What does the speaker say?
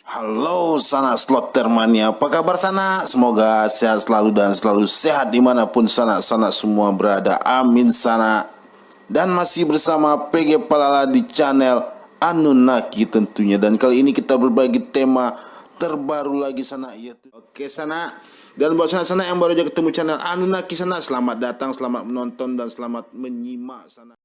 Halo sana slotter mania, apa kabar sana? Semoga sehat selalu dan selalu sehat dimanapun sana semua berada, amin sana. Dan masih bersama PG Palala di channel Anunnaki tentunya. Dan kali ini kita berbagi tema terbaru lagi sana, yaitu oke sana. Dan buat sana yang baru aja ketemu channel Anunnaki sana, selamat datang, selamat menonton dan selamat menyimak sana.